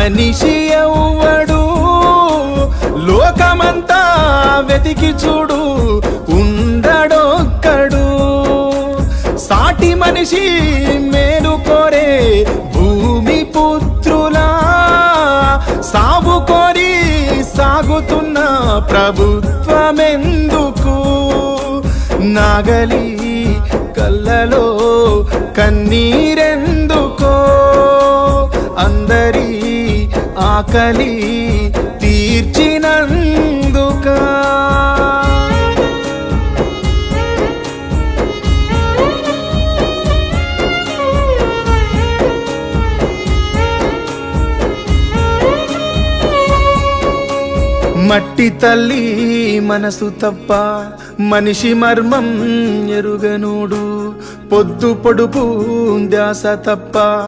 మనిషి ఎవ్వడు లోకమంతా వెతికి చూడు ఉండడొక్కడు. సాటి మనిషి మేలు కోరే భూమి పుత్రులా సాగు కోరి సాగుతున్న ప్రభుత్వమెందుకు? నాగలి కళ్ళలో కన్నీరెందుకో? అందరి ఆకలి తీర్చినందుకా? మట్టి తల్లి మనసు తప్ప మనిషి మర్మం ఎరుగనుడు. పొద్దు పొడుపు ధ్యాస తప్ప